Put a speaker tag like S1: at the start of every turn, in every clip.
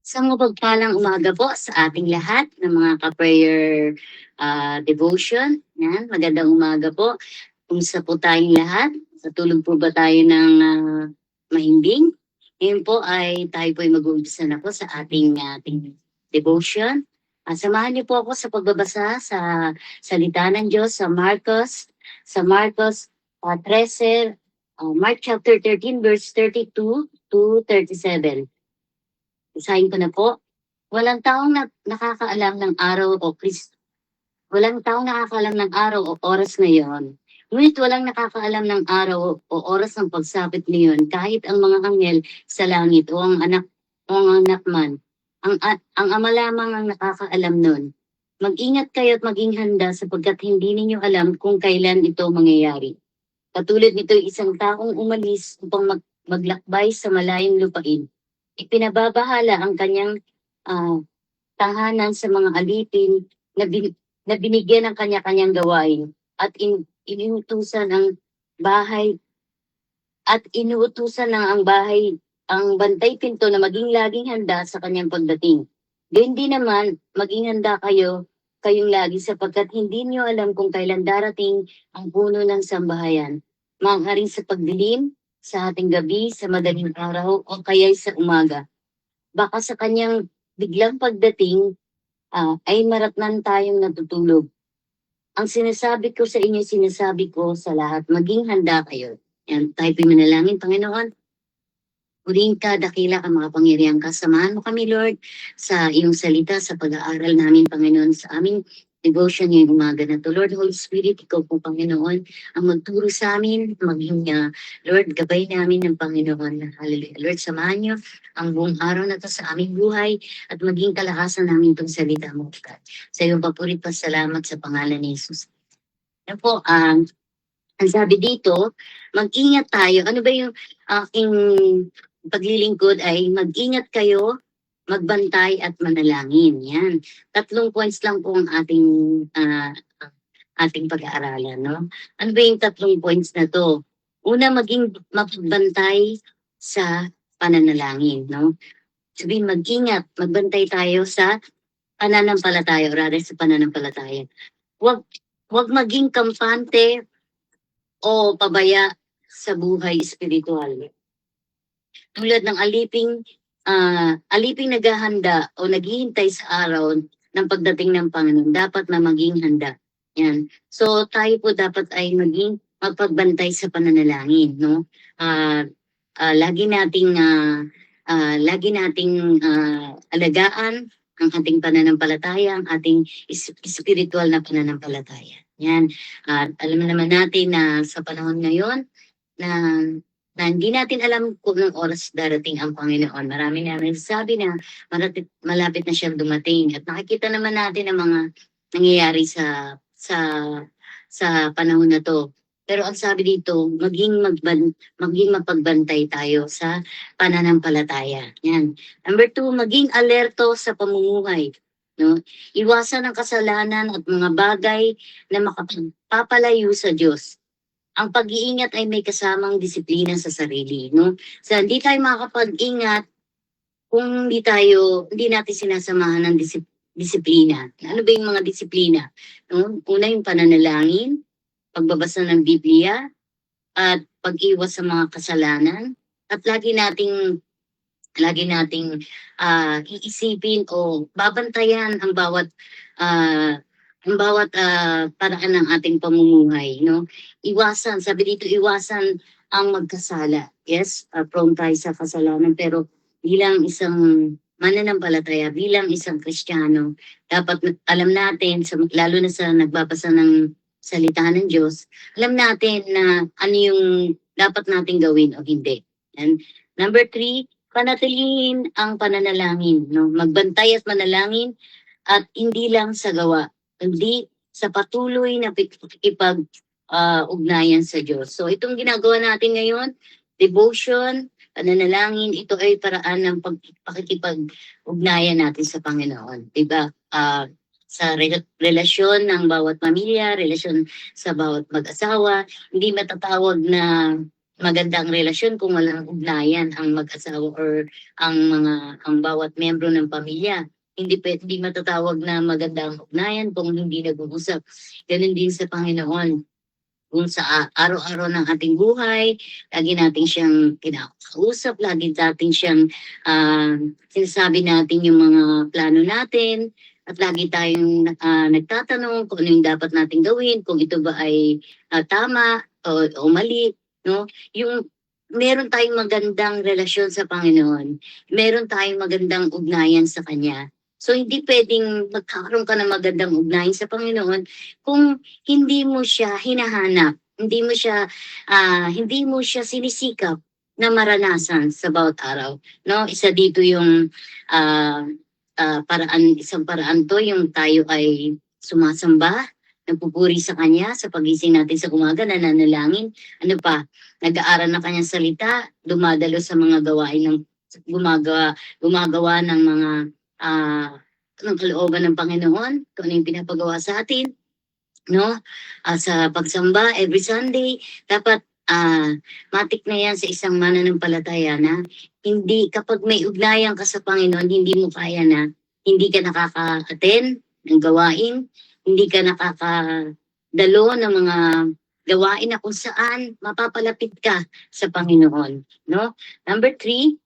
S1: Sa mapagpalang umaga po sa ating lahat ng mga ka-prayer devotion. Yan, magandang umaga po. Kumusta po tayong lahat? Natulog po ba tayo ng mahimbing? Ngayon po ay tayo po ay mag-uumpisa na po sa ating devotion. Samahan niyo po ako sa pagbabasa sa salita ng Diyos sa Marcos 13, Mark chapter 13 verse 32 to 37. Isahin ko na po. Walang taong nakakaalam ng araw o walang taong nakakaalam ng araw o oras na iyon. Ngunit walang nakakaalam ng araw o oras ng pagsapit niyon kahit ang mga anghel sa langit o ang anak man. Ang ama lamang ang nakakaalam nun. Mag-ingat kayo at maging handa sapagkat hindi ninyo alam kung kailan ito mangyayari. Katulad nito isang taong umalis upang maglakbay sa malayong lupain. Ipinababahala ang kanyang ah, tahanan sa mga alipin na binigyan ng kanya-kanyang gawain at inuutusan ang bahay ang bahay ang bantay pinto na maging laging handa sa kanyang pagdating. Gayun din naman, maging handa kayong lagi sapagkat hindi niyo alam kung kailan darating ang puno ng sambahayan. Maaaring sa pagdilim, sa ating gabi, sa madaling araw, o kaya sa umaga. Baka sa kanyang biglang pagdating, ay maratnan tayong natutulog. Ang sinasabi ko sa inyo, sinasabi ko sa lahat, maging handa kayo. Yan, tayo po'y manalangin, Panginoon. Huling ka, dakila ka, makapangyarihan ka. Samahan mo kami, Lord, sa iyong salita, sa pag-aaral namin, Panginoon, sa aming devotion ngayong umaga na to. Lord, Holy Spirit, ikaw po, Panginoon, ang magturo sa amin, maging, Lord, gabay namin ng Panginoon. Hallelujah. Lord, samahan niyo ang buong araw na to sa aming buhay at maging kalakasan namin itong salita mo, God. Sa iyong papurit pa, salamat sa pangalan ni Jesus. Yan po, ang sabi dito, mag-ingat tayo. Ano ba yung aking paglilingkod ay mag-ingat kayo, magbantay at manalangin. Yan. 3 points lang po ang ating pag-aaralan, no? Ano ba yung 3 points na to? Una, maging magbantay sa pananalangin, no? Sabihin, mag-ingat, magbantay tayo sa pananampalataya, o rather sa pananampalataya. Huwag maging kampante o pabaya sa buhay espiritual. Tulad ng aliping naghahanda o naghihintay sa araw ng pagdating ng Panginoon, dapat na maging handa. Yan. So tayo po dapat ay maging magpagbantay sa pananalangin, no? Lagi nating alagaan ang ating pananampalataya, ang ating spiritual na pananampalataya. Yan. At alam naman natin na sa panahon ngayon na hindi natin alam kung anong oras darating ang Panginoon. Marami na nagsasabi na malapit na siyang dumating. At nakikita naman natin ang mga nangyayari sa panahon na to. Pero ang sabi dito, maging mapagbantay tayo sa pananampalataya. Yan. Number 2, maging alerto sa pamumuhay. No? Iwasan ang kasalanan at mga bagay na makapapalayo sa Diyos. Ang pag-iingat ay may kasamang disiplina sa sarili, no? So, hindi tayo makakapag-ingat kung hindi natin sinasamahan ng disiplina. Ano ba yung mga disiplina? No? Una yung pananalangin, pagbabasa ng Biblia, at pag-iwas sa mga kasalanan, at lagi nating iisipin o babantayan ang bawat paraan ng ating pamumuhay, no? Sabi dito, iwasan ang magkasala. Yes, prone tayo sa kasalanan, pero bilang isang mananampalataya, bilang isang Kristiyano, dapat alam natin, lalo na sa nagbabasa ng salita ng Diyos, alam natin na ano yung dapat nating gawin o hindi. And number 3, panatilihin ang pananalangin, no? Magbantay at manalangin at hindi lang sa gawa, hindi sa patuloy na ugnayan sa Diyos. So itong ginagawa natin ngayon, devotion, pananalangin, ito ay paraan ng pakikipag-ugnayan natin sa Panginoon. Diba? Sa relasyon ng bawat pamilya, relasyon sa bawat mag-asawa, hindi matatawag na maganda ang relasyon kung walang ugnayan ang mag-asawa or ang bawat miyembro ng pamilya. Hindi matatawag na maganda ang ugnayan kung hindi nag-uusap. Gano'n din sa Panginoon. Kung sa araw-araw ng ating buhay, lagi natin siyang kinakausap, lagi natin siyang sinasabi natin yung mga plano natin, at lagi tayong nagtatanong kung ano yung dapat nating gawin, kung ito ba ay tama o mali, no? Yung meron tayong magandang relasyon sa Panginoon, meron tayong magandang ugnayan sa Kanya. So hindi pwedeng magkakaroon ka ng magandang ugnayan sa Panginoon kung hindi mo siya hinahanap, hindi mo siya sinisikap na maranasan sa bawat araw, no? Isa dito yung ah, isang paraan to yung tayo ay sumasamba, nagpupuri sa kanya sa pagising natin sa umaga, nananalangin, ano pa, nag-aaral ng kanyang salita, dumadalo sa mga gawain ng gumagawa ng mga ah ng kalooban ng Panginoon, kung ano yung pinapagawa sa atin, no? Sa pagsamba every Sunday, dapat matik na yan sa isang mananampalataya na hindi, kapag may ugnayan ka sa Panginoon, hindi mo kaya na hindi ka nakaka-attend ng gawain, hindi ka nakakadalo ng mga gawain na kung saan mapapalapit ka sa Panginoon, no? Number 4,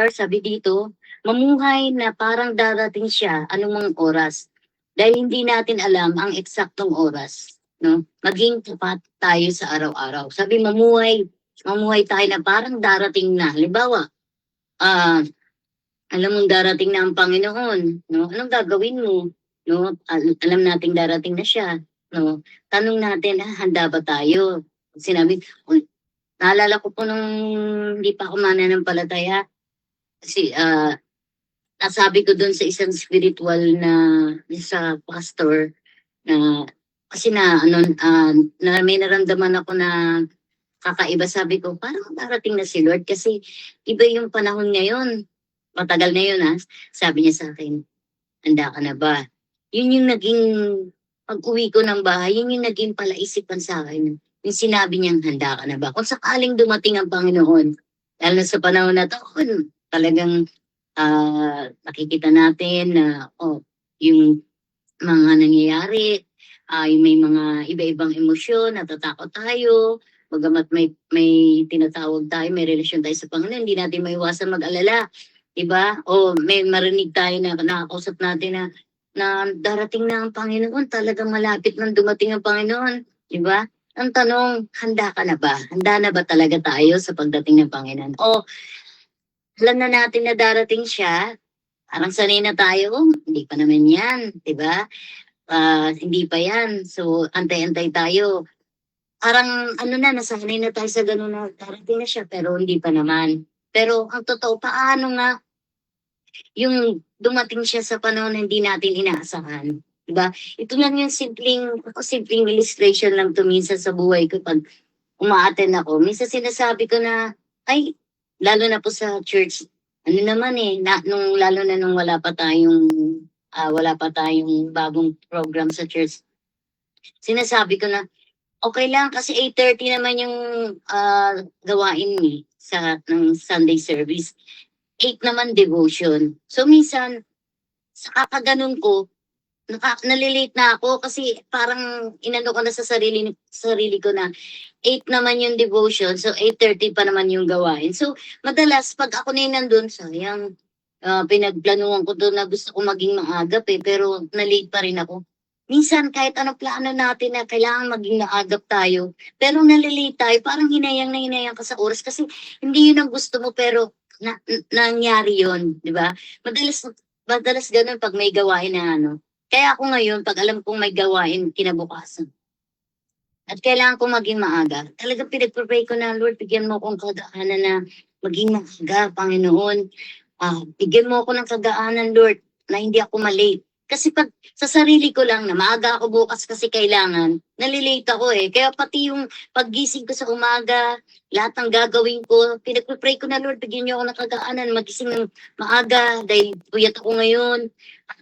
S1: sabi dito, mamuhay na parang darating siya anumang oras. Dahil hindi natin alam ang eksaktong oras, no? Maging tapat tayo sa araw-araw. Sabi mamuhay tayo na parang darating na. Halimbawa, alam mong darating na ang Panginoon, no? Anong gagawin mo? No? Alam nating darating na siya, no? Tanong natin, handa ba tayo? Sinabi, uy, naalala ko po nung hindi pa ako mananampalataya, kasi nasabi ko doon sa isang spiritual na sa pastor na kasi na may naramdaman ako na kakaiba. Sabi ko, parang darating na si Lord kasi iba yung panahon ngayon. Matagal na yun Sabi niya sa akin, handa ka na ba? Yun yung naging pag-uwi ko ng bahay, yun yung naging palaisipan sa akin. Yung sinabi niyang handa ka na ba? Kung sakaling dumating ang Panginoon, lalo na sa panahon na to, talagang nakikita natin na yung mga nangyayari, yung may mga iba-ibang emosyon, natatakot tayo, bagamat may tinatawag tayo, may relasyon tayo sa Panginoon, hindi natin maiwasan mag-alala, diba? O may marinig tayo na nakakausap natin na darating na ang Panginoon, talagang malapit nang dumating ang Panginoon, diba? Ang tanong, handa ka na ba? Handa na ba talaga tayo sa pagdating ng Panginoon? O alam na natin na darating siya, parang sanay na tayo, hindi pa naman yan, di ba? Hindi pa yan. So, antay-antay tayo. Parang nasanay na tayo sa ganun na darating na siya, pero hindi pa naman. Pero ang totoo, paano nga yung dumating siya sa panahon na hindi natin inaasahan? Diba? Ito lang yung simpleng illustration lang to minsan sa buhay ko pag umaattend ako. Minsan sinasabi ko na, ay, lalo na po sa church, lalo na nung wala pa tayong bagong program sa church. Sinasabi ko na, okay lang kasi 8:30 naman yung gawain ng Sunday service. 8 naman devotion. So minsan, sa kakaganon ko, nalilate na ako kasi parang inano ko na sa sarili ko na 8 naman yung devotion, so 8:30 pa naman yung gawain. So madalas pag ako na nandun, sayang, pinagplanuhan ko doon na gusto ko maging maagap pero na-late pa rin ako. Minsan kahit ano plano natin na kailangan maging maagap tayo, pero nalilate tayo, parang hinayang na hinayang ka sa oras kasi hindi yun ang gusto mo pero nangyari yun, di ba? Madalas ganun pag may gawain na kaya ako ngayon, pag alam kong may gawain kinabukasan, at kailangan kong maging maaga, talagang pinag-pray ko na, Lord, bigyan mo akong kagaanan na maging maaga, Panginoon. Bigyan mo ako ng kagaanan, Lord, na hindi ako malate. Kasi pag sa sarili ko lang na maaga ako bukas kasi kailangan, nalilate ako eh. Kaya pati yung paggising ko sa umaga, lahat ng gagawin ko, pinagpipray ko na, Lord, bigyan niyo ako ng kagaanan, magising ng maaga dahil puyat ako ngayon.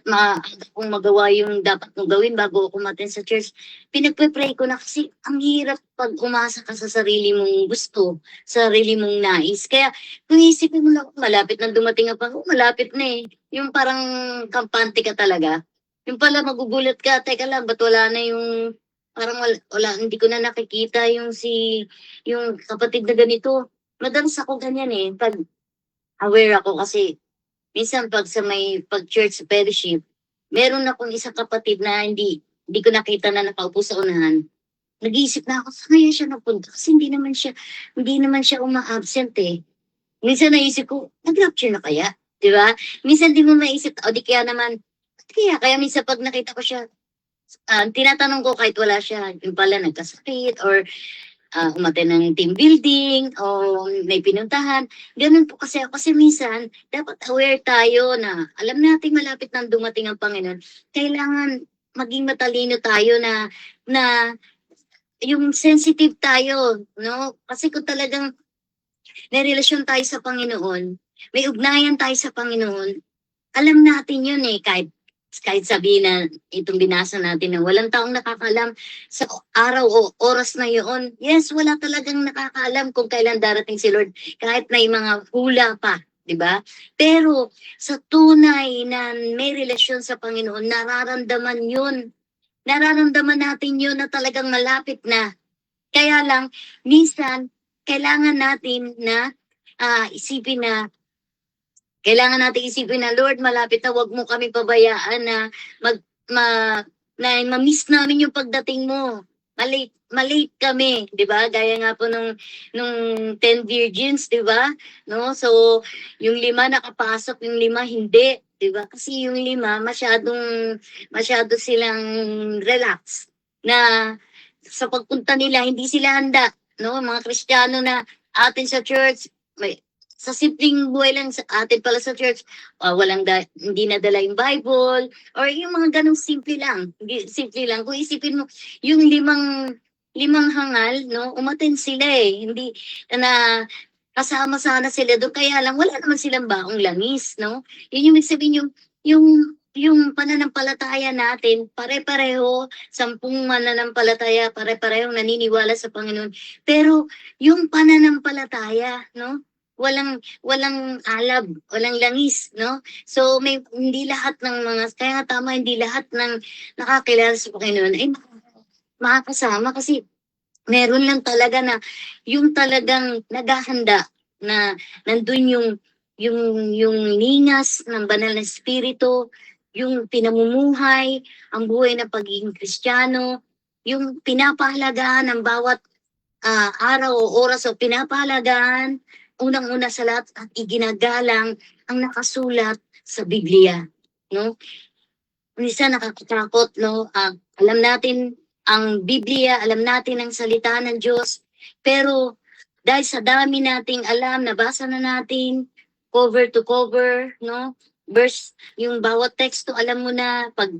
S1: Maaga kong magawa yung dapat kong gawin bago ako umattend sa church. Pinagpipray ko na kasi ang hirap pag umasa ka sa sarili mong gusto, sarili mong nais. Kaya kung isipin mo lang, malapit na dumating ang Panginoon, malapit na eh. Yung parang kampante ka talaga. Yung pala magugulat ka, teka lang, ba't wala na yung parang wala, hindi ko na nakikita yung kapatid na ganito. Madalas ako ganyan eh. Pag aware ako kasi minsan pag church fellowship, meron akong isang kapatid na hindi ko nakita na nakaupo sa unahan. Nag-iisip na ako, saan kaya siya napunta? Kasi hindi naman siya uma-absent eh. Minsan naisip ko, nag-rapture na kaya? Di ba? Minsan di mo maisip, o di kaya naman, kaya minsan pag nakita ko siya, tinatanong ko kahit wala siya, yung pala nagkasakit or umattend ng team building o may pinuntahan. Ganun po kasi ako. Kasi minsan, dapat aware tayo na alam natin malapit nang dumating ang Panginoon. Kailangan maging matalino tayo na yung sensitive tayo, no? Kasi kung talagang may relasyon tayo sa Panginoon, may ugnayan tayo sa Panginoon, alam natin yun eh, kahit sabihin na itong binasa natin na walang taong nakakaalam sa araw o oras na yun. Yes, wala talagang nakakaalam kung kailan darating si Lord, kahit may mga hula pa, di ba? Pero sa tunay na may relasyon sa Panginoon, nararamdaman yun. Nararamdaman natin yun na talagang malapit na. Kaya lang, minsan, kailangan natin na isipin na kailangan natin isipin na, Lord, malapit na, wag mo kami pabayaan na mag, ma, na ma-miss namin yung pagdating mo. Malate kami, 'di ba? Gaya nga po nung 10 virgins, 'di ba? No? So, yung 5 nakapasok, yung 5 hindi, 'di ba? Kasi yung 5 masyado silang relax na sa pagpunta nila hindi sila handa, no? Mga Kristiyano na atin sa church, may sa simpleng buhay lang sa atin pala sa church, hindi nadala yung Bible, or yung mga ganong simple lang. Simple lang. Kung isipin mo, yung limang hangal, no, umaten sila eh. Hindi na kasama sana sila doon. Kaya lang, wala naman silang baong langis, no? Yun yung sabihin yung pananampalataya natin, pare-pareho, 10 mananampalataya, pare-parehong naniniwala sa Panginoon. Pero yung pananampalataya, no? Walang alab, walang langis, no? So may hindi lahat ng kaya nga tama, hindi lahat ng nakakilala sa Panginoon ay makakasama kasi meron lang talaga na yung talagang naghahanda na nandun yung lingas ng banal na espiritu, yung pinamumuhay, ang buhay ng pagiging Kristiyano, yung pinapahalagahan ng bawat araw o oras o pinapahalagahan, unang-una sa lahat at iginagalang ang nakasulat sa Biblia, no? Minsan nakakatakot, no? Alam natin ang Biblia, alam natin ang salita ng Diyos, pero dahil sa dami nating alam, nabasa na natin cover to cover, no? Verse, yung bawat teksto alam mo na pag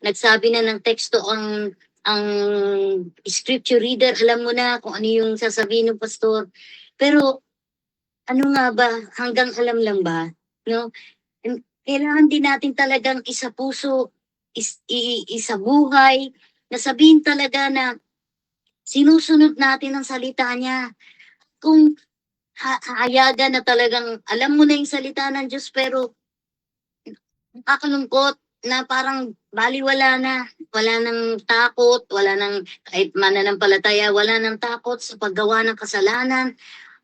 S1: nagsabi na ng teksto ang scripture reader, alam mo na kung ano yung sasabihin ng pastor. Pero ano nga ba, hanggang alam lang ba? No? Kailangan din natin talagang isa puso, isa buhay, na sabihin talaga na sinusunod natin ang salita niya. Kung hayagan na talagang alam mo na yung salita ng Diyos pero nakakalungkot na parang baliwala na. Wala nang takot, wala nang kahit mananampalataya, wala nang takot sa paggawa ng kasalanan.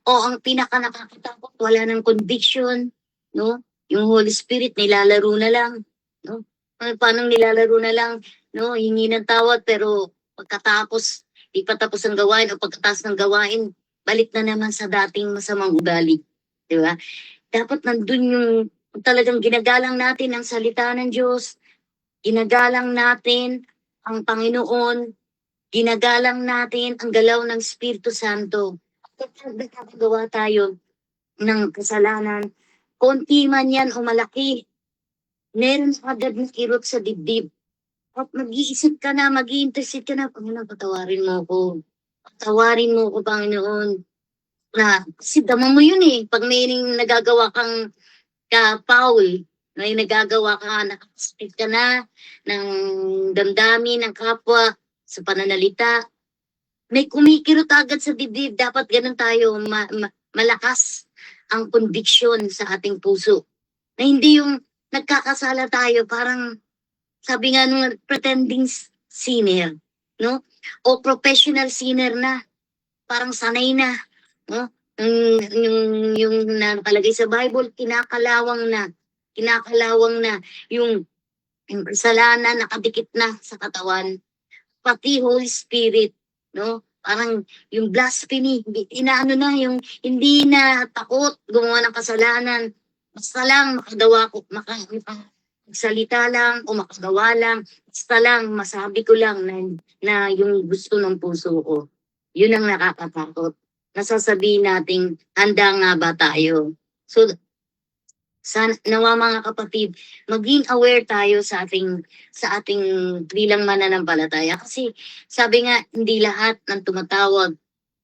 S1: O ang pinaka nakakatakot, wala nang conviction, no? Yung Holy Spirit nilalaro na lang, no? Paano nilalaro na lang, no? Hingi ng tawad pero pagkatapos di pa tapos ang gawain o pagkatapos ng gawain, balik na naman sa dating masamang ugali, di ba? Dapat nandun yung talagang ginagalang natin ang salita ng Diyos, ginagalang natin ang Panginoon, ginagalang natin ang galaw ng Espiritu Santo. Kapag nakagawa tayo ng kasalanan, konti man yan o malaki, meron agad na kirot sa dibdib. At mag-iisip ka na, mag-i-intercede ka na, Panginoon, patawarin mo ko. Patawarin mo ko, Panginoon. Na, kasi dama mo yun eh. Pag may nagagawa kang foul, may nagagawa ka, nakasakit ka na ng damdamin ng kapwa sa pananalita, may kumikirot agad sa dibdib. Dapat ganun tayo, malakas ang conviction sa ating puso. Na hindi yung nagkakasala tayo, parang sabi nga nung pretending sinner, no? O professional sinner na, parang sanay na, no? Yung nakalagay sa Bible, kinakalawang na yung kasalanan nakadikit na sa katawan, pati Holy Spirit, no? Parang yung blasphemy, inaano na yung hindi na takot gumawa ng kasalanan. Basta lang magsalita lang o makagawa lang. Basta lang masabi ko lang na yung gusto ng puso ko. Yun ang nakakatakot. Nasasabihin nating handa nga ba tayo? So, nawa mga kapatid, maging aware tayo sa ating bilang mananampalataya. Kasi sabi nga, hindi lahat ng tumatawag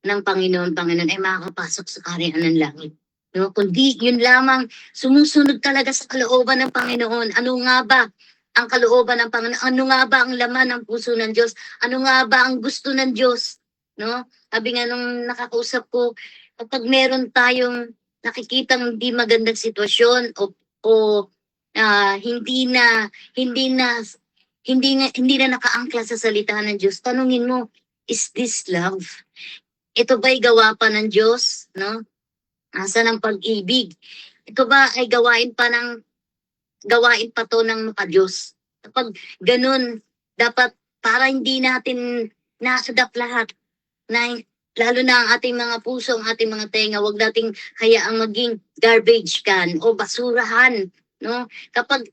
S1: ng Panginoon ay makakapasok sa kaharian ng langit. No? Kundi yun lamang sumusunod talaga sa kalooban ng Panginoon. Ano nga ba ang kalooban ng Panginoon? Ano nga ba ang laman ng puso ng Diyos? Ano nga ba ang gusto ng Diyos? No? Sabi nga nung nakakausap ko, kapag meron tayong nakikitang hindi magandang sitwasyon o hindi na nakaangkla sa salita ng Diyos, tanungin mo, is this love? Ito ba'y gawa pa ng Diyos, no? Asa ng pag-ibig? Ito ba ay gawain pa to ng maka-Diyos? Kapag ganun, dapat para hindi natin nasadap lahat, na lalo na ang ating mga puso, ang ating mga tenga, wag nating hayaang maging garbage can o basurahan, no? Kapag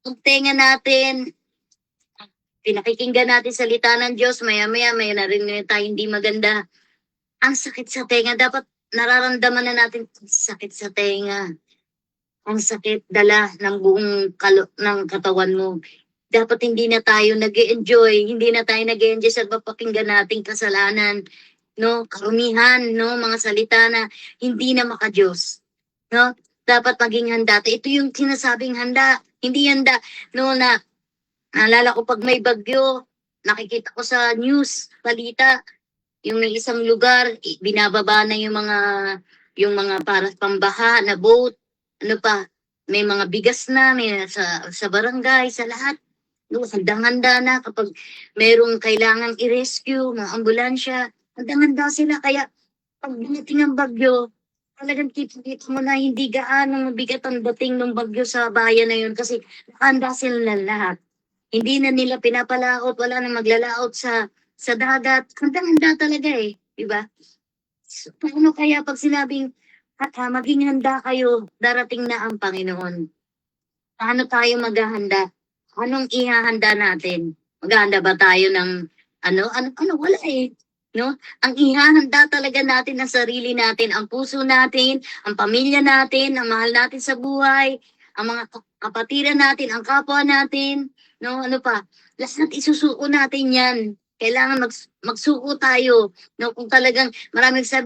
S1: ang tenga natin, pinakikinggan natin salita ng Diyos, maya-maya may narinig tayo hindi maganda. Ang sakit sa tenga, dapat nararamdaman na natin sakit sa tenga. Ang sakit dala ng buong ng katawan mo. Dapat hindi na tayo nag-enjoy sa papakinggan nating kasalanan, no? Karumihan, no? Mga salita na hindi na maka-Diyos, no? Dapat maging handa. Ito yung sinasabing handa, hindi handa, no? Na naalala ko pag may bagyo, nakikita ko sa news, balita, yung may isang lugar, binababa na yung mga para pambaha na boat, ano pa, may mga bigas na, may sa barangay, sa lahat. No, handang-handa na kapag merong kailangan i-rescue, mga ambulansya, handang-handa sila. Kaya pag dumating ang bagyo, talagang kita mo na hindi gaano mabigat ang dating ng bagyo sa bayan na yun kasi handa sila lahat. Hindi na nila pinapalaot, wala na maglalaot sa dagat. Handang-handa talaga eh, di ba? So, paano kaya pag sinabing maging handa kayo, darating na ang Panginoon? Paano tayo maghahanda? Anong ihahanda natin? Maghahanda ba tayo ng wala eh. No? Ang ihahanda talaga natin ang sarili natin, ang puso natin, ang pamilya natin, ang mahal natin sa buhay, ang mga kapatiran natin, ang kapwa natin, no? Ano pa? Lahat isusuko natin 'yan. Kailangan magsuko tayo, no? Kung talagang maraming nagsabi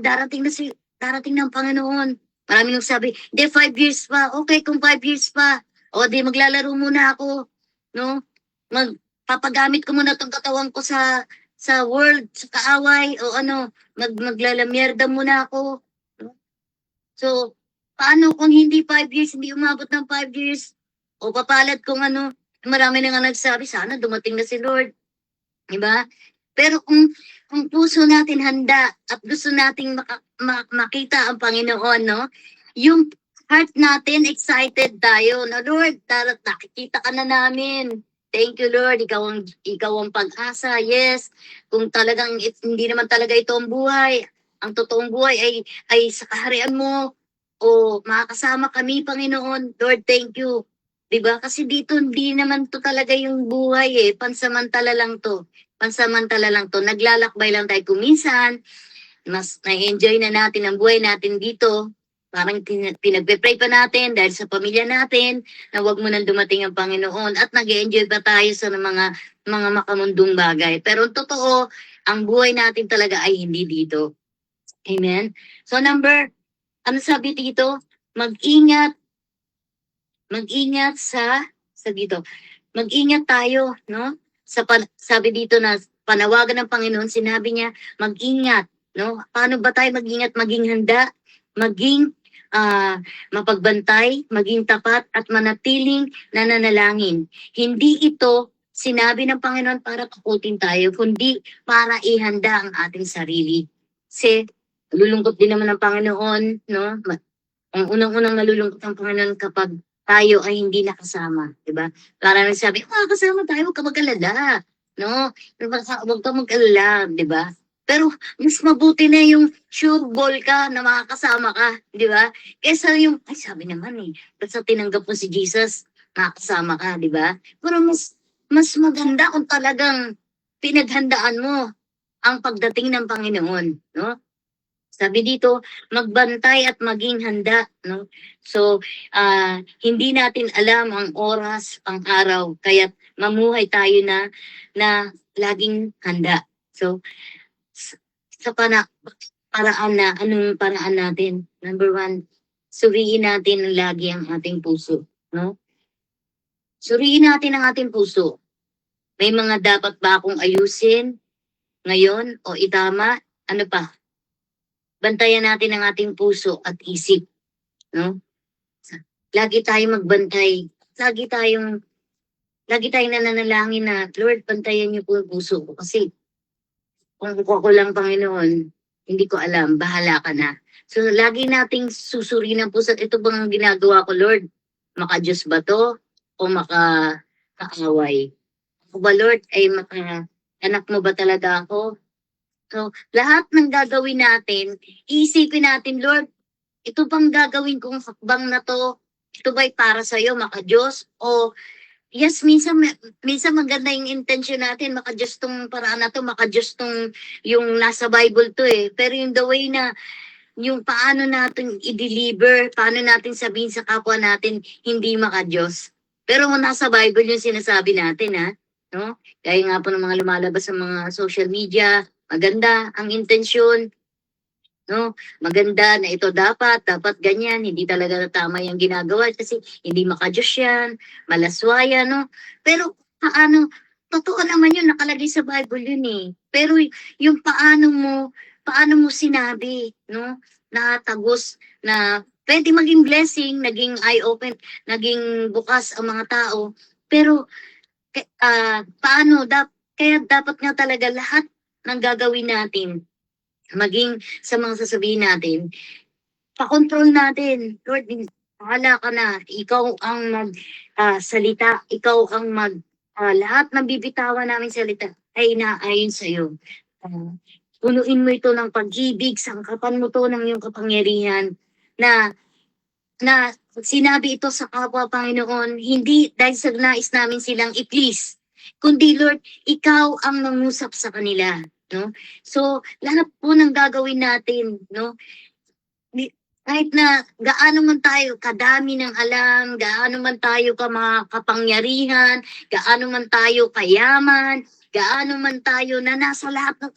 S1: darating ng Panginoon. Maraming nagsabi, 5 years pa. Okay, kung 5 years pa, o di maglalaro muna ako, no? Magpapagamit ko muna tong katawan ko sa world, sa kaaway, o maglalamierda muna ako. No? So, paano kung hindi 5 years, hindi umabot ng 5 years, o papalat kung marami na nga nagsabi, sana dumating na si Lord. Diba? Pero kung puso natin handa at gusto nating makita ang Panginoon, no? Yung heart natin, excited tayo. Na Lord, nakikita ka na namin. Thank you, Lord. Ikaw ang pag-asa. Yes. Kung talagang hindi naman talaga ito ang buhay, ang totoong buhay ay sa kaharian mo, o makakasama kami, Panginoon. Lord, thank you. Diba? Kasi dito, hindi naman to talaga yung buhay eh. Pansamantala lang to. Naglalakbay lang tayo kuminsan. Mas na-enjoy na natin ang buhay natin dito. Parang pinagpe-pray pa natin dahil sa pamilya natin na wag mo nang dumating ang Panginoon at nag-e-enjoy pa tayo sa mga makamundong bagay. Pero totoo, ang buhay natin talaga ay hindi dito. Amen? So ano sabi dito? Mag-ingat sa dito. Mag-ingat tayo, no? Sabi dito na panawagan ng Panginoon, sinabi niya, mag-ingat, no? Paano ba tayo mag-ingat, maging handa, maging mapagbantay, maging tapat at manatiling nananalangin. Hindi ito sinabi ng Panginoon para takutin tayo, kundi para ihanda ang ating sarili. Kasi nalulungkot din naman ng Panginoon, no? Ang unang-unang nalulungkot ng Panginoon kapag tayo ay hindi nakasama, di ba? Para nagsabi, kasama tayo, huwag ka mag-alala, no? Huwag ka mag-alala, di ba? Pero mas mabuti na yung sure ball ka na makakasama ka, di ba? Kesa yung, sabi naman basta tinanggap mo si Jesus, makakasama ka, di ba? Pero mas maganda kung talagang pinaghandaan mo ang pagdating ng Panginoon, no? Sabi dito, magbantay at maging handa, no? So, hindi natin alam ang oras, ang araw, kaya mamuhay tayo na laging handa. So, sa paraan na, anong paraan natin? Number 1, suriin natin lagi ang ating puso, no? Suriin natin ang ating puso. May mga dapat ba akong ayusin ngayon o itama? Ano pa? Bantayan natin ang ating puso at isip, no? Lagi tayong magbantay. Lagi tayong nananalangin na, Lord, bantayan niyo po ang puso ko. Kasi kung ko lang, Panginoon, hindi ko alam, bahala ka na. So, lagi nating susuriin ang puso. Ito bang ginagawa ko, Lord? Maka-Diyos ba to? O maka-kaaway? Ako ba, Lord, ay anak mo ba talaga ako? So, lahat ng gagawin natin, isipin natin, Lord, ito bang gagawin kong hakbang na to? Ito ba'y para sa'yo, maka-Diyos? O, yes, minsan maganda yung intention natin, maka-Diyos tong paraan na to, maka-Diyos tong yung nasa Bible to Pero yung the way na, yung paano natin i-deliver, paano natin sabihin sa kapwa natin, hindi maka-Diyos. Pero nasa Bible yung sinasabi natin, no? Kaya nga po ng mga lumalabas sa mga social media, maganda ang intensyon, no? Maganda na ito dapat ganyan, hindi talaga tama yung ginagawa kasi hindi maka-Diyos yan, malaswaya, no? Pero paano, totoo naman yun, nakalagay sa Bible yun Pero yung paano mo sinabi, no? Nakatagos na pwede maging blessing, naging eye-open, naging bukas ang mga tao, pero kaya dapat nga talaga lahat ng gagawin natin, maging sa mga sasabihin natin, pakontrol natin. Lord, bahala ka na. Ikaw ang salita. Ikaw ang lahat ng bibitawan namin salita ay naayon sa'yo. Punuin mo ito ng pag-ibig, sangkapan mo to ng iyong kapangyarihan na sinabi ito sa kapwa, Panginoon, hindi dahil sa nais namin silang i-please, kundi Lord, ikaw ang nangusap sa kanila, no? So, lahat po ng gagawin natin, no? Kahit na gaano man tayo kadami ng alam, gaano man tayo kapangyarihan, gaano man tayo kayaman, gaano man tayo na nasa lahat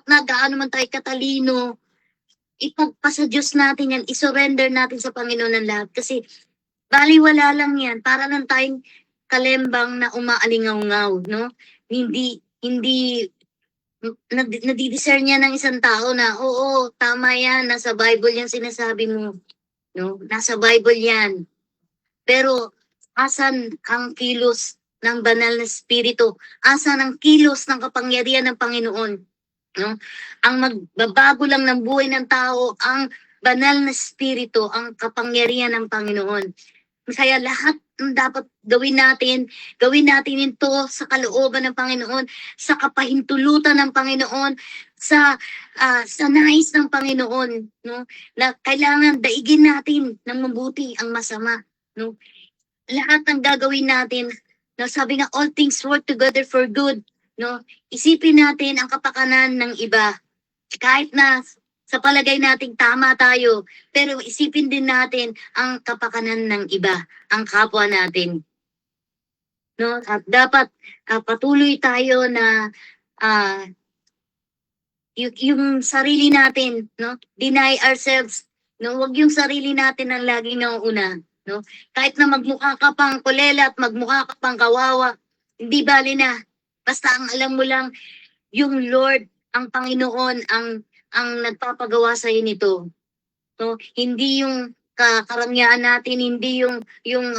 S1: na gaano man tayo katalino, ipagpasa Diyos natin yan, isurrender natin sa Panginoon ng lahat. Kasi baliwala lang yan, para lang tayong kalembang na umaalingaw-ngaw, no? Hindi nadidiscern niya ng isang tao na, oo, tama yan, nasa Bible yan sinasabi mo, no? Nasa Bible yan. Pero, asan ang kilos ng banal na spirito? Asan ang kilos ng kapangyarihan ng Panginoon? No? Ang magbabago lang ng buhay ng tao, ang banal na spirito, ang kapangyarihan ng Panginoon. Kaya lahat ng dapat gawin natin ito sa kalooban ng Panginoon, sa kapahintulutan ng Panginoon, sa nais ng Panginoon, no? Na kailangan daigin natin ng mabuti ang masama, no? Lahat ng gagawin natin, no, sabi nga all things work together for good, no? Isipin natin ang kapakanan ng iba. Kahit na Sa palagay nating tama tayo, pero isipin din natin ang kapakanan ng iba, ang kapwa natin. No? At dapat patuloy tayo na ah, yung sarili natin, no? Deny ourselves, no? Wag yung sarili natin ang laging nauuna, no? Kahit na magmukha ka pang kulela at magmukha ka pang kawawa, hindi bali na. Basta ang alam mo lang, yung Lord, ang Panginoon, ang nagpapagawa sa nito, no? Hindi yung karangyaan natin, hindi yung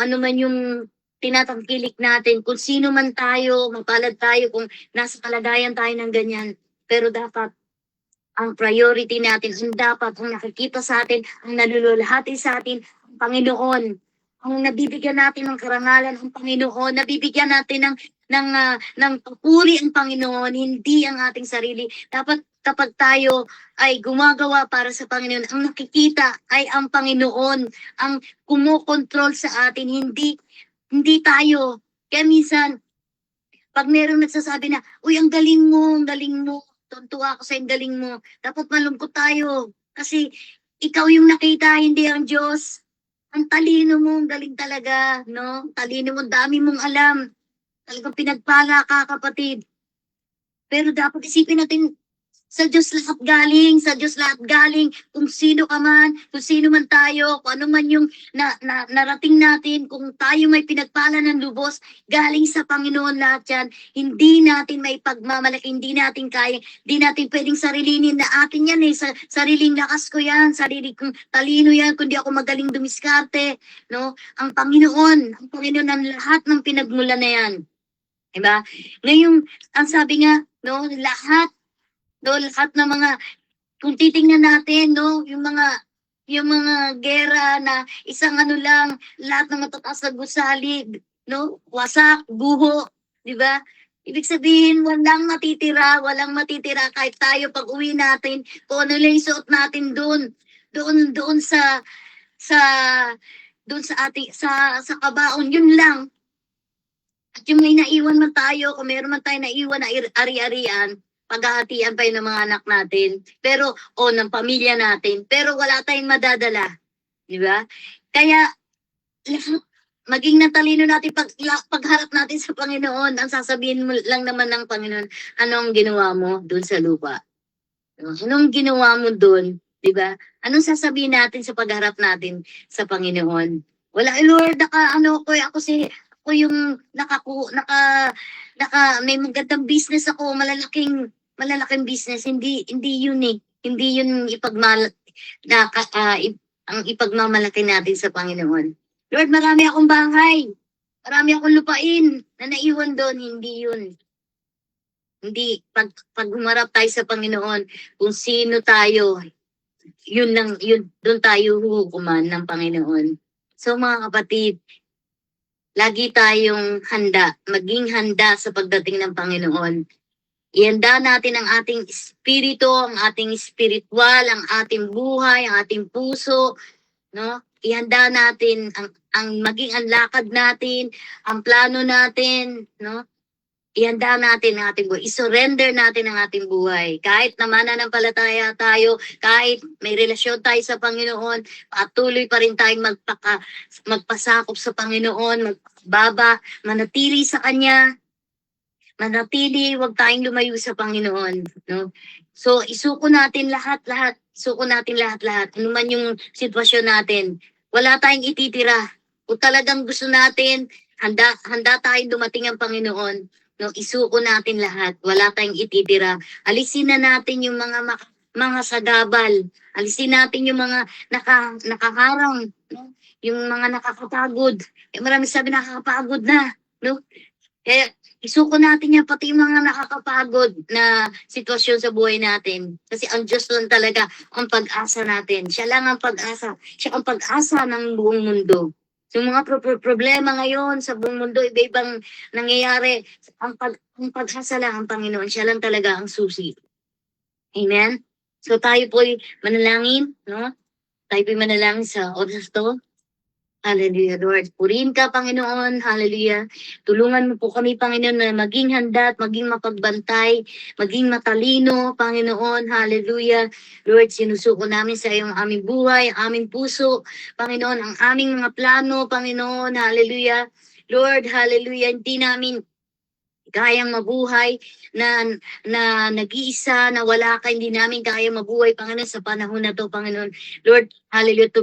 S1: ano man yung tinatangkilik natin, kung sino man tayo, mapalad tayo kung nasa kalagayan tayo ng ganyan. Pero dapat ang priority natin, ang dapat, ang nakikita sa atin, ang nalululhati sa atin, ang Panginoon. Ang nabibigyan natin ng karangalan ang Panginoon, nabibigyan natin ng papuri ang Panginoon, hindi ang ating sarili. Dapat kapag tayo ay gumagawa para sa Panginoon, ang nakikita ay ang Panginoon, ang kumokontrol sa atin, hindi tayo. Kaya minsan, pag merong nagsasabi na, uy, ang galing mo, tuntua ako sa yung galing mo, dapat malungkot tayo. Kasi ikaw yung nakita, hindi ang Diyos. Ang talino mo, ang galing talaga, no? Talino mo, dami mong alam. Talagang pinagpala ka, kapatid. Pero dapat isipin natin, sa Diyos lahat galing, kung sino ka man, kung sino man tayo, kung ano man yung narating natin, kung tayo may pinagpala ng lubos, galing sa Panginoon lahat yan. Hindi natin may pagmamalaki, hindi natin kaya, hindi natin pwedeng sarilinin na atin yan eh, sariling lakas ko yan, sarili kong talino yan, kundi ako magaling dumiskarte, no? Ang Panginoon ang lahat ng pinagmula na yan. Diba? Ngayon, ang sabi nga, no, lahat ng mga, kung titingnan natin, no, yung mga gera na isang ano lang, lahat ng matataas na gusali, no, wasak, guho, di ba? Ibig sabihin, walang matitira kahit tayo pag uwi natin, kung ano lang yung suot natin doon sa, doon sa ating, sa kabaon, yun lang. At yung may naiwan man tayo, kung meron man tayo naiwan na ari-arian, paghahatian pa yun ng mga anak natin, pero, o ng pamilya natin, pero wala tayong madadala. Di ba? Kaya, maging natalino natin pagharap natin sa Panginoon, ang sasabihin mo lang naman ng Panginoon, anong ginawa mo dun sa lupa? Anong ginawa mo dun? Di ba? Anong sasabihin natin sa pagharap natin sa Panginoon? Wala, Lord, ako yung may magandang business ako, malalaking business, hindi yun eh. Hindi yun ang ipagmamalaki natin sa Panginoon. Lord, marami akong bahay, marami akong lupain na naiwan doon, hindi yun. Hindi, pag humarap tayo sa Panginoon, kung sino tayo, yun, doon tayo huhukuman ng Panginoon. So mga kapatid, lagi tayong maging handa sa pagdating ng Panginoon. Ihanda natin ang ating espiritu, ang ating spiritual, ang ating buhay, ang ating puso, no? Ihanda natin ang maging ang lakad natin, ang plano natin, no? Ihanda natin ang ating buhay. I-surrender natin ang ating buhay. Kahit na mananampalataya tayo, kahit may relasyon tayo sa Panginoon, patuloy pa rin tayong magpasakop sa Panginoon, magbaba, manatili sa Kanya, wag tayong lumayo sa Panginoon. No? So, isuko natin lahat-lahat. Ano man yung sitwasyon natin. Wala tayong ititira. Kung talagang gusto natin, handa tayong dumating ang Panginoon. No, isuko natin lahat. Wala tayong ititira. Alisin na natin yung mga sagabal. Alisin natin yung mga nakaharang, no? Yung mga nakakapagod. Marami sabi nakakapagod na, no? Kaya isuko natin yan, pati yung mga nakakapagod na sitwasyon sa buhay natin. Kasi ang Diyos lang talaga ang pag-asa natin. Siya lang ang pag-asa. Siya ang pag-asa ng buong mundo. So, yung mga problema ngayon sa buong mundo, iba-ibang nangyayari. Ang pag-asa lang ang Panginoon. Siya lang talaga ang susi. Amen? So tayo po'y manalangin, no? Tayo po'y manalangin sa oras to. Hallelujah, Lord. Purihin ka, Panginoon. Hallelujah. Tulungan mo po kami, Panginoon, na maging handa at maging mapagbantay, maging matalino, Panginoon. Hallelujah. Lord, sinusuko namin sa iyong aming buhay, aming puso, Panginoon, ang aming mga plano, Panginoon. Hallelujah. Lord, hallelujah. Hindi namin kayang mabuhay na nag-iisa, na wala ka, hindi namin kaya mabuhay, Panginoon, sa panahon na to, Panginoon. Lord, hallelujah,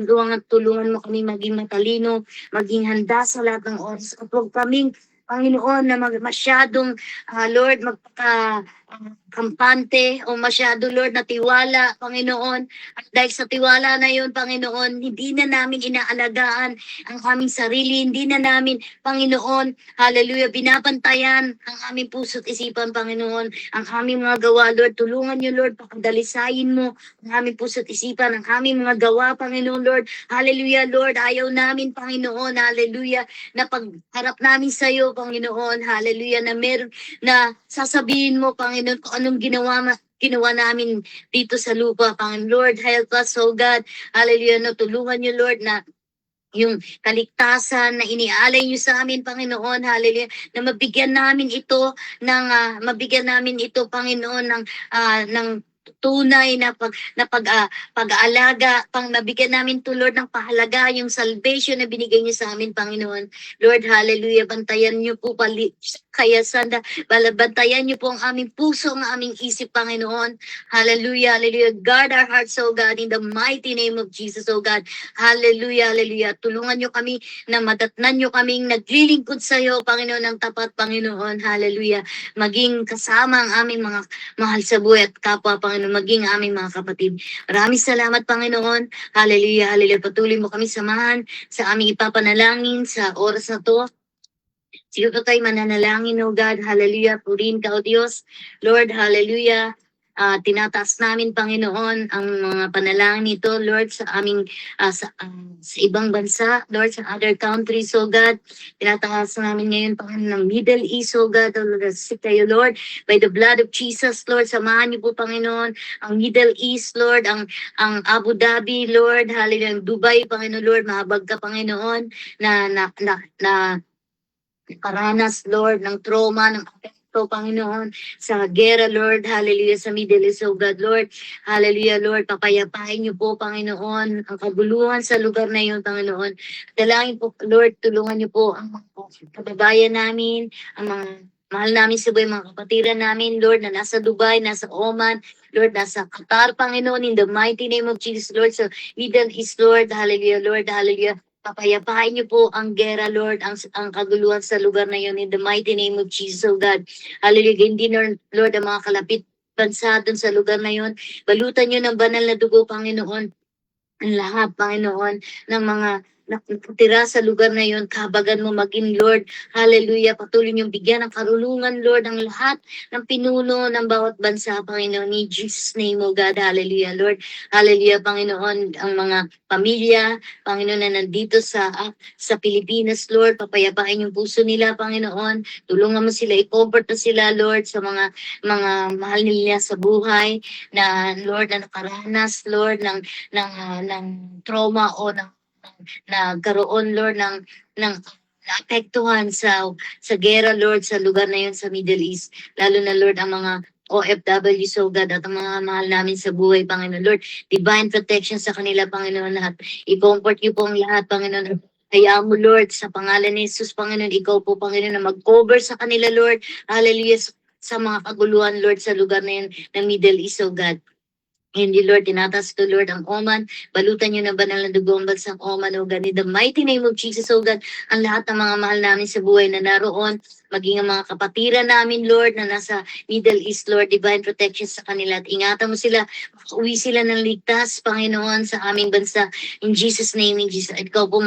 S1: tulungan mo kami maging matalino, maging handa sa lahat ng oras. At huwag kaming, Panginoon, na masyadong, Lord, kampante o masyado, Lord, na tiwala, Panginoon. At dahil sa tiwala na yun, Panginoon, hindi na namin inaalagaan ang aming sarili, hindi na namin, Panginoon, hallelujah, binabantayan ang aming puso't isipan, Panginoon, ang aming mga gawa, Lord. Tulungan niyo, Lord, pakadalisayin mo ang aming puso't isipan, ang aming mga gawa, Panginoon, Lord. Hallelujah, Lord. Ayaw namin, Panginoon, hallelujah, na pagharap namin sa iyo, Panginoon, hallelujah, na meron na sasabihin mo, Panginoon, kung anong ginawa namin dito sa lupa, Panginoon. Lord, help us, oh God. Hallelujah, no, tulungan niyo, Lord, na yung kaligtasan na inialay niyo sa amin, Panginoon, hallelujah, na mabigyan namin ito, Panginoon, ng tunay na pag-aalaga, nabigyan namin to, Lord, ng pahalaga, yung salvation na binigay niyo sa amin, Panginoon. Lord, hallelujah, bantayan niyo po kaya sanda, bantayan niyo po ang aming puso, ang aming isip, Panginoon. Hallelujah, hallelujah. Guard our hearts, oh God, in the mighty name of Jesus, oh God. Hallelujah, hallelujah. Tulungan niyo kami na madatnan niyo kaming naglilingkod sa iyo, Panginoon, ng tapat, Panginoon. Hallelujah. Maging kasama ang aming mga mahal sa buhay at kapwa, Panginoon, maging aming mga kapatid. Maraming salamat, Panginoon. Hallelujah, hallelujah. Patuloy mo kami samahan sa aming ipapanalangin sa oras na to. Sige po tayo mananalangin, O God. Hallelujah. Purihin ka, O Diyos. Lord, hallelujah. Tinataas namin, Panginoon, ang mga panalangin nito, Lord, sa aming sa ibang bansa, Lord, sa other countries, O God. Tinataas namin ngayon, Panginoon, ng Middle East, O God. O Lord, kayo, Lord, by the blood of Jesus, Lord, samahan niyo po, Panginoon, ang Middle East, Lord, ang Abu Dhabi, Lord, hallelujah, ang Dubai, Panginoon, Lord, mahabag ka, Panginoon, na karanas, Lord, ng trauma, ng apekto, Panginoon, sa gera, Lord, hallelujah, sa Middle East, oh God, Lord, hallelujah, Lord, papayapain niyo po, Panginoon, ang kaguluhan sa lugar na iyon, Panginoon. Dalangin po, Lord, tulungan niyo po ang mga kababayan namin, ang mga mahal namin sa buhay, mga kapatiran namin, Lord, na nasa Dubai, nasa Oman, Lord, nasa Qatar, Panginoon, in the mighty name of Jesus, Lord, sa Middle East, Lord, hallelujah, Lord, hallelujah. Papayapain niyo po ang gera, Lord, ang kaguluhan sa lugar na yun in the mighty name of Jesus, oh God. Hallelujah. Hindi, Lord, ang mga kalapit bansa dun sa lugar na yun. Balutan niyo ng banal na dugo, Panginoon, ang lahat, Panginoon, ng mga nakatira sa lugar na yon, kabagan mo maging, Lord. Hallelujah. Patuloy niyong bigyan ng karunungan, Lord, ang lahat ng pinuno ng bawat bansa, Panginoon. In Jesus' name, O God. Hallelujah, Lord. Hallelujah, Panginoon. Ang mga pamilya, Panginoon, na nandito sa Pilipinas, Lord, papayapain yung puso nila, Panginoon. Tulungan mo sila, i-comfort na sila, Lord, sa mga mahal nila sa buhay na, Lord, na nakaranas, Lord, ng trauma o nagkaroon, Lord, ng naapektuhan sa gera, Lord, sa lugar na yun sa Middle East. Lalo na, Lord, ang mga OFW, so God, at ang mga mahal namin sa buhay, Panginoon. Lord, divine protection sa kanila, Panginoon, lahat. I-comfort niyo po ang lahat, Panginoon. Hayaan mo, Lord, sa pangalan ni Jesus, Panginoon, ikaw po, Panginoon, na mag-cover sa kanila, Lord. Hallelujah, sa mga kaguluhan, Lord, sa lugar na yun ng Middle East, so God. Hindi, Lord, tinatas ko, Lord, ang Oman. Balutan niyo na banal na dugo ang bansang Oman, O God. In the mighty name of Jesus, O God, ang lahat ng mga mahal namin sa buhay na naroon, maging ang mga kapatiran namin, Lord, na nasa Middle East, Lord, divine protection sa kanila. At ingatan mo sila, uwi sila ng ligtas, Panginoon, sa aming bansa. In Jesus' name, in Jesus. At ikaw po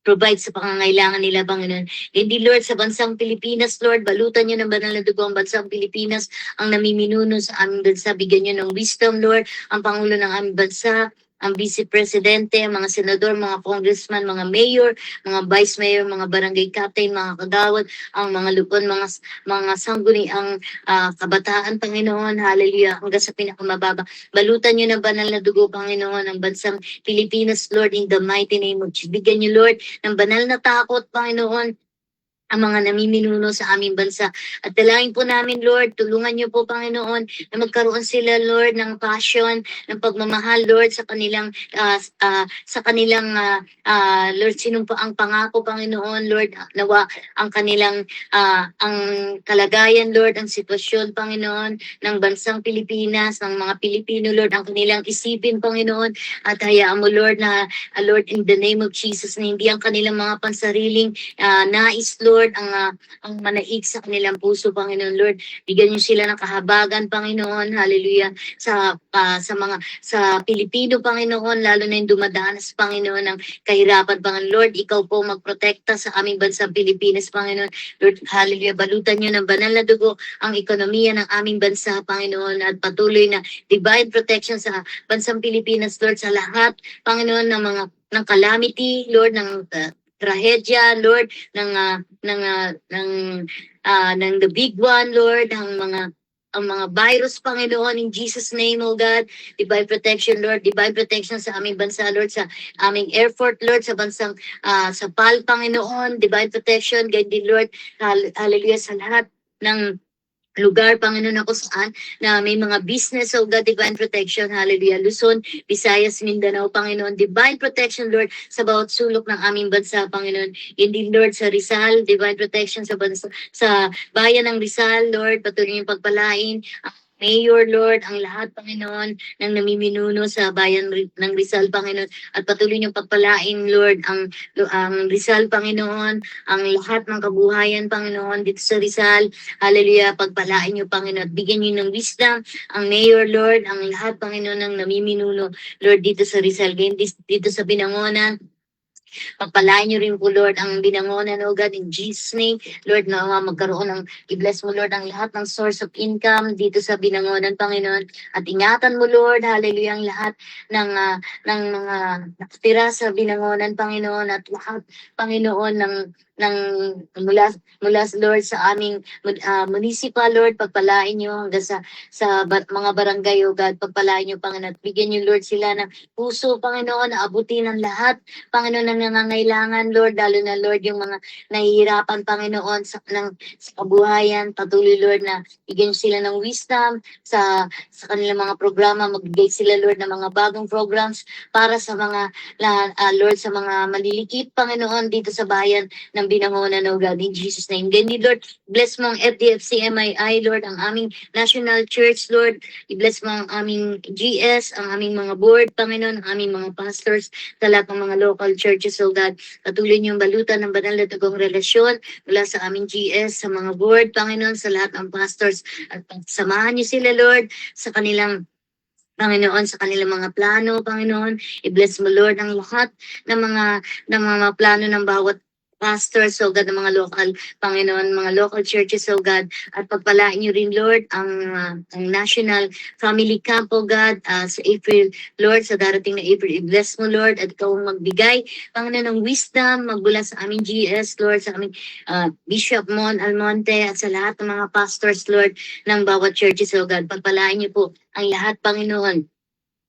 S1: provide sa pangangailangan nila, Panginoon. Hindi, Lord, sa bansang Pilipinas, Lord, balutan niyo ng banal na dugo ang bansang Pilipinas, ang namiminuno sa aming bansa. Bigyan niyo ng wisdom, Lord, ang Pangulo ng aming bansa, ang vice presidente, mga senador, mga congressman, mga mayor, mga vice mayor, mga barangay captain, mga kagawad, ang mga lupon, mga sangguniang kabataan, Panginoon, hallelujah, hanggang sa pinakamababa. Balutan niyo ng banal na dugo, Panginoon, ang bansang Pilipinas, Lord, in the mighty name of Jesus. Bigyan niyo, Lord, ng banal na takot, Panginoon, ang mga namiminuno sa aming bansa. At dalangin po namin, Lord, tulungan niyo po, Panginoon, na magkaroon sila, Lord, ng passion, ng pagmamahal, Lord, Lord, sinumpa ang pangako, Panginoon, Lord, nawa ang kanilang, ang kalagayan, Lord, ang sitwasyon, Panginoon, ng bansang Pilipinas, ng mga Pilipino, Lord, ang kanilang isipin, Panginoon, at hayaan mo, Lord, na, Lord, in the name of Jesus, na hindi ang kanilang mga pansariling nais, Lord, ang manaig sa kanilang puso, Panginoon, Lord. Bigyan niyo sila ng kahabagan, Panginoon, hallelujah, sa Pilipino, Panginoon, lalo na yung dumadanas, Panginoon, ng kahirapan, Panginoon, Lord, ikaw po magprotekta sa aming bansang Pilipinas, Panginoon, Lord, hallelujah, balutan niyo ng banal na dugo ang ekonomiya ng aming bansa, Panginoon, at patuloy na divine protection sa bansang Pilipinas, Lord, sa lahat, Panginoon, ng calamity, Lord, ng trahedya, Lord, ng the big one, Lord, ang mga virus, Panginoon, in Jesus' name, oh God, divine protection, Lord, divine protection sa aming bansa, Lord, sa aming airport, Lord, sa bansang sa PAL, Panginoon, divine protection, ganyan din, Lord, hallelujah, sa lahat ng lugar, Panginoon, ako saan na may mga business, oh God, divine protection, hallelujah, Luzon, Visayas, Mindanao, Panginoon, divine protection, Lord, sa bawat sulok ng aming bansa, Panginoon, hindi, Lord, sa Rizal, divine protection sa bansa, sa bayan ng Rizal, Lord, patuloy yung pagpalain, ang Mayor, Lord, ang lahat, Panginoon, ng namiminuno sa bayan ng Rizal, Panginoon, at patuloy niyong pagpalain, Lord, ang Rizal, Panginoon, ang lahat ng kabuhayan, Panginoon, dito sa Rizal, hallelujah, pagpalain niyo, Panginoon, at bigyan niyo ng wisdom, ang Mayor, Lord, ang lahat, Panginoon, ng namiminuno, Lord, dito sa Rizal, ganyan dito sa Binangonan, pagpalain niyo rin po, Lord, ang Binangonan, oh God, in Jesus' name. Lord, na magkaroon ng, i-bless mo, Lord, ang lahat ng source of income dito sa Binangonan, Panginoon. At ingatan mo, Lord, hallelujah, ang lahat ng mga nakatira sa Binangonan, Panginoon, at lahat, Panginoon, ng mula Lord sa aming municipal, Lord, pagpalain niyo hanggang sa mga barangay, oh God, pagpalain niyo, Panginoon, at bigyan niyo, Lord, sila ng puso, Panginoon, na abutin ang lahat, Panginoon, ng nangangailangan, Lord, lalo na, Lord, yung mga nahihirapan, Panginoon, sa kabuhayan, patuloy, Lord, na bigyan sila ng wisdom sa kanilang mga programa, magbigay sila, Lord, ng mga bagong programs para sa Lord, sa mga malilikit, Panginoon, dito sa bayan ng Binangonan, oh God, in Jesus' name. Ganyan, Lord, bless mo ang FDFC MII, Lord, ang aming National Church, Lord, i-bless mo ang aming GS, ang aming mga board, Panginoon, ang aming mga pastors, sa lahat ng mga local churches, oh God. Patuloy niyong balutan ng banal na tugong relasyon mula sa aming GS, sa mga board, Panginoon, sa lahat ng pastors. At samahan niyo sila, Lord, sa kanilang Panginoon, sa kanilang mga plano, Panginoon. I-bless mo, Lord, ang lahat ng mga plano ng bawat pastors, so God, ng mga local, Panginoon, mga local churches, so God, at pagpalain niyo rin, Lord, ang National Family Camp, oh God, sa April, Lord, sa darating na April, i-bless mo, Lord, at ikaw ang magbigay, Panginoon, ng wisdom, magmula sa aming GS, Lord, sa aming Bishop Mon Almonte, at sa lahat ng mga pastors, Lord, ng bawat churches, oh God, pagpalain niyo po ang lahat, Panginoon,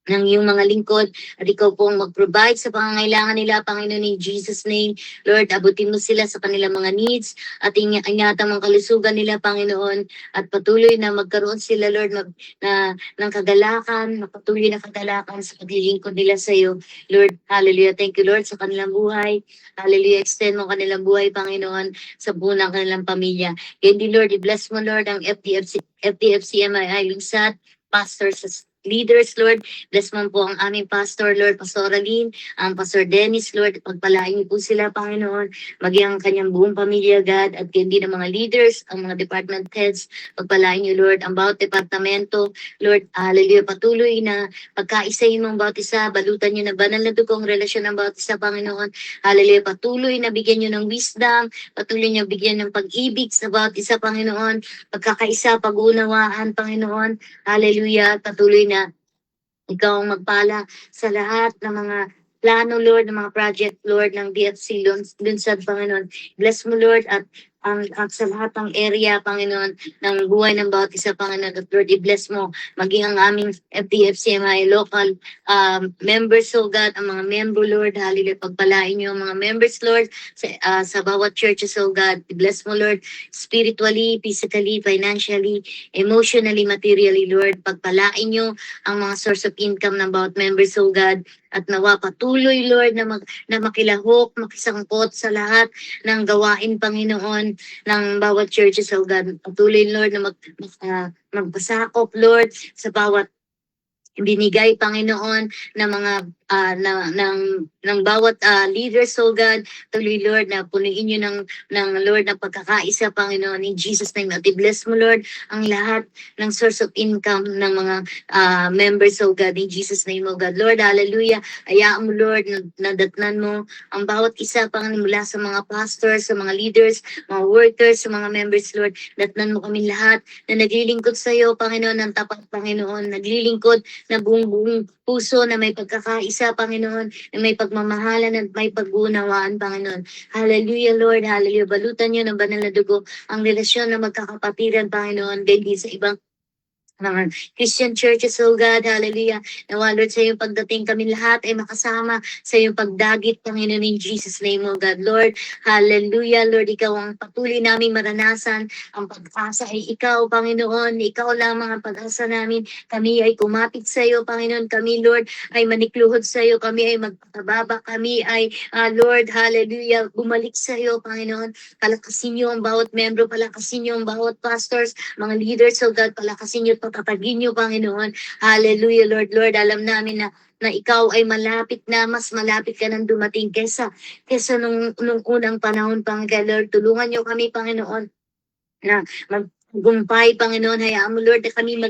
S1: ng iyong mga lingkod at ikaw pong mag-provide sa pangangailangan nila, Panginoon, in Jesus' name. Lord, abutin mo sila sa kanilang mga needs at ingatan ang kalusugan nila, Panginoon, at patuloy na magkaroon sila, Lord, ng kagalakan, patuloy na kagalakan sa paglilingkod nila sa iyo. Lord, hallelujah. Thank you, Lord, sa kanilang buhay. Hallelujah. Extend mo kanilang buhay, Panginoon, sa buo ng kanilang pamilya. Kaya din, Lord, i-bless mo, Lord, ang FDFC MII Lunsat, pastors, leaders, Lord. Bless mo po ang aming pastor, Lord, Pastor Aline, ang Pastor Dennis, Lord. Pagpalain niyo po sila, Panginoon, maging ang kanyang buong pamilya, God, at hindi ng mga leaders, ang mga department heads. Pagpalain niyo, Lord, ang bawat departamento, Lord, hallelujah, patuloy na pagkaisahin mo ang bawat isa, balutan niyo na banal na dugong relasyon ng bawat isa, Panginoon. Hallelujah, patuloy na bigyan niyo ng wisdom, patuloy niyo bigyan ng pag-ibig sa bawat isa, Panginoon, pagkakaisa, pag-unawaan, Panginoon. Hallelujah, patuloy na Ikaw ang magpala sa lahat ng mga plano, Lord, ng mga project, Lord, ng DFC Lunsad, Panginoon. Bless mo, Lord, at sa lahat ng area, Panginoon, ng buhay ng bawat isa, Panginoon. At Lord, i-bless mo, maging ang aming FDFCMI local members, oh God, ang mga member, Lord, hallelujah, pagpalain niyo ang mga members, Lord, sa bawat churches, oh God. I-bless mo, Lord, spiritually, physically, financially, emotionally, materially, Lord. Pagpalain niyo ang mga source of income ng bawat members, oh God, at nawa patuloy, Lord, na makilahok, makisangkot sa lahat ng gawain, Panginoon, ng bawat churches, oh God. Patuloy, Lord, na magpasakop, Lord, sa bawat binigay, Panginoon, ng mga ng bawat leaders, oh God. Tuloy, Lord, na punuin niyo ng Lord ng pagkakaisa, Panginoon, in Jesus name. At i-bless mo, Lord, ang lahat ng source of income ng mga members, oh God, in Jesus name, oh God. Lord, hallelujah. Hayaan mo, Lord, nadatnan mo ang bawat isa, Panginoon, mula sa mga pastors, sa mga leaders, mga workers, sa mga members, Lord. Datnan mo kami lahat na naglilingkod sa iyo, Panginoon, ng tapat, Panginoon. Naglilingkod na buong puso, na may pagkakaisa, Panginoon, na may pagmamahalan at may pag-uunawaan, Panginoon. Hallelujah, Lord. Hallelujah. Balutan niyo ng banal na dugo ang relasyon ng magkakapatiran, Panginoon, hindi sa ibang mga Christian churches, oh God, hallelujah. Nawa, Lord, sa iyong pagdating kami lahat ay makasama sa iyong pagdagit, Panginoon, in Jesus' name, oh God. Lord, hallelujah, Lord, ikaw ang patuloy naming maranasan. Ang pag-asa ay ikaw, Panginoon. Ikaw lang mga pag-asa namin. Kami ay kumapit sa iyo, Panginoon. Kami, Lord, ay manikluhod sa iyo. Kami ay magpatababa. Kami ay, Lord, hallelujah, bumalik sa iyo, Panginoon. Palakasin niyo ang bawat membro, palakasin niyo ang bawat pastors, mga leaders, oh God, palakasin niyo, patatagin niyo, Panginoon. Hallelujah, Lord. Lord, alam namin na ikaw ay malapit na, mas malapit ka nang dumating kesa nung unang panahon, Panginoon. Lord, tulungan niyo kami, Panginoon, na magtagumpay, Panginoon. Hayaan mo, Lord, na kami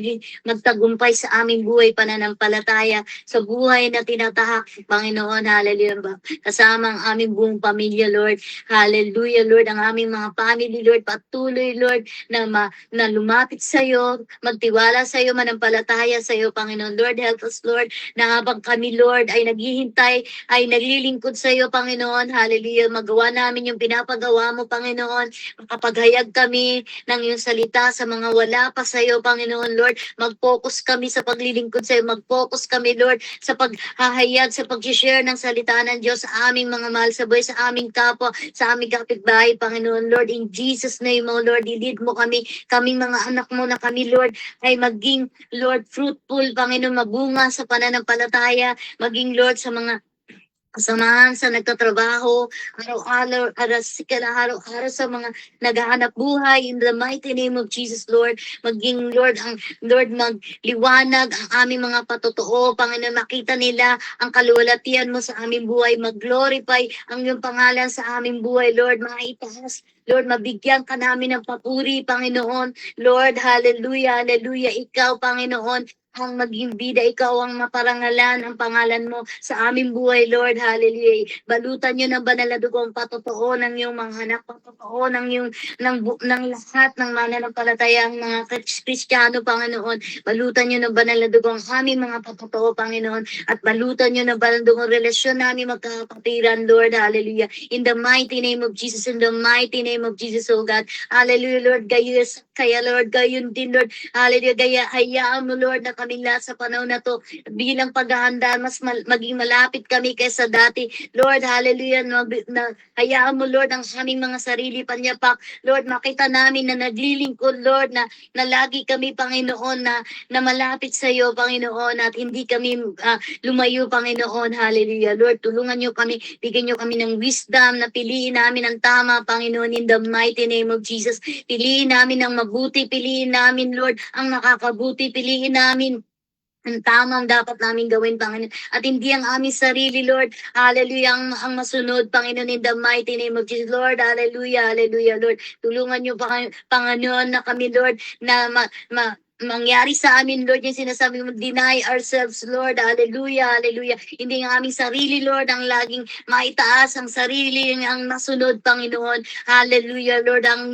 S1: magtagumpay sa aming buhay, pananampalataya, sa buhay na tinatahak, Panginoon. Hallelujah. Kasama ang aming buong pamilya, Lord. Hallelujah, Lord. Ang aming mga family, Lord. Patuloy, Lord, na lumapit sa iyo, magtiwala sa iyo, manampalataya sa iyo, Panginoon. Lord, help us, Lord, na habang kami, Lord, ay naghihintay, ay naglilingkod sa iyo, Panginoon. Hallelujah. Magawa namin yung pinapagawa mo, Panginoon. Makapaghayag kami ng iyong salita sa mga wala pa sa iyo, Panginoon, Lord. Mag-focus kami sa paglilingkod sa iyo. Mag-focus kami, Lord, sa paghahayag, sa pag-share ng salita ng Diyos sa aming mga mahal sa buhay, sa aming kapwa, sa aming kapitbahay, Panginoon, Lord. In Jesus' name, O Lord, i-lead mo kami, kaming mga anak mo na kami, Lord, ay maging, Lord, fruitful, Panginoon, mabunga sa pananampalataya, maging, Lord, sa mga kasamahan sa nagtatrabaho, araw-araw sa mga naghahanap buhay, in the mighty name of Jesus, Lord. Maging, Lord, Lord, magliwanag ang aming mga patotoo, Panginoon, makita nila ang kaluwalhatian mo sa aming buhay, mag-glorify ang iyong pangalan sa aming buhay, Lord, maitaas, Lord, mabigyan ka namin ng papuri, Panginoon, Lord, hallelujah, hallelujah, ikaw, Panginoon, ang maging bida, ikaw ang maparangalan ang pangalan mo sa aming buhay, Lord. Hallelujah. Balutan niyo ng banal na dugo ang patotoo ng iyong mga anak, patotoo ng lahat ng mananampalatayang mga Kristiyano, Panginoon. Balutan niyo ng banal na dugo ang aming mga patotoo, Panginoon. At balutan niyo ng banal na dugo ang relasyon namin magkakapatiran, Lord. Hallelujah. In the mighty name of Jesus, in the mighty name of Jesus, oh God. Hallelujah, Lord. Kaya, Lord, gayon din, Lord. Hallelujah. Kaya hayaan mo, Lord, na kami lahat sa panahon na to bilang paghahanda, mas maging malapit kami kaysa dati. Lord, hallelujah. Hayaan mo, Lord, ang aming mga sarili panyapak. Lord, makita namin na naglilingkod, Lord, na lagi kami, Panginoon, na malapit sa iyo, Panginoon, at hindi kami lumayo, Panginoon. Hallelujah. Lord, tulungan niyo kami, bigyan niyo kami ng wisdom na piliin namin ang tama, Panginoon, in the mighty name of Jesus. Piliin namin ang mabuti, piliin namin, Lord, ang nakakabuti, piliin namin ang tamang dapat namin gawin, Panginoon. At hindi ang aming sarili, Lord. Hallelujah, ang masunod, Panginoon, in the mighty name of Jesus, Lord. Hallelujah, hallelujah, Lord. Tulungan niyo, Panginoon, na kami, Lord, na mangyari sa amin, Lord, yung sinasabi mo, deny ourselves, Lord. Hallelujah, hallelujah. Hindi ang aming sarili, Lord, ang laging maitaas, ang sarili ang nasunod, Panginoon. Hallelujah, Lord, ang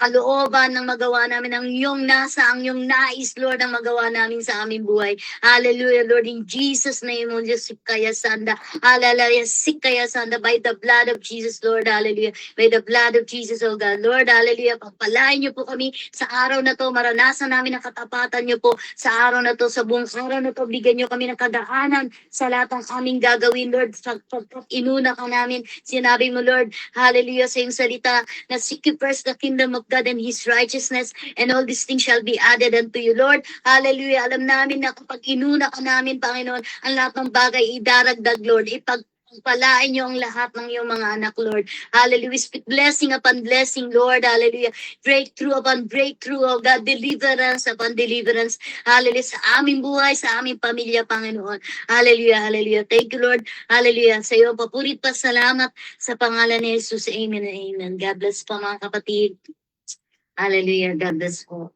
S1: kalooban ng magawa namin, ang iyong nais, Lord, ang magawa namin sa aming buhay. Hallelujah, Lord, in Jesus' name, O Diyos, kaya sanda. Hallelujah, kaya sanda, by the blood of Jesus, Lord, hallelujah. By the blood of Jesus, O God, Lord, hallelujah. Pagpalain niyo po kami sa araw na to, maranasan namin ang katapatan niyo po sa araw na to, sa buong araw na to, bigyan niyo kami ng kadaanan sa lahat ng aming gagawin, Lord. Pagkat inuna ka namin, sinabi mo, Lord, hallelujah, sa iyong salita, na seek you first the kingdom of God and His righteousness, and all these things shall be added unto you, Lord. Hallelujah, alam namin na kapag inuna ka namin, Panginoon, ang lahat ng bagay idaragdag, Lord. Pagpalain niyo ang lahat ng iyong mga anak, Lord. Hallelujah. Speak blessing upon blessing, Lord. Hallelujah. Breakthrough upon breakthrough, oh God. Deliverance upon deliverance. Hallelujah. Sa aming buhay, sa aming pamilya, Panginoon. Hallelujah. Hallelujah. Thank you, Lord. Hallelujah. Sa iyo, papurit pa salamat sa pangalan ni Jesus. Amen and amen. God bless po, mga kapatid. Hallelujah. God bless po.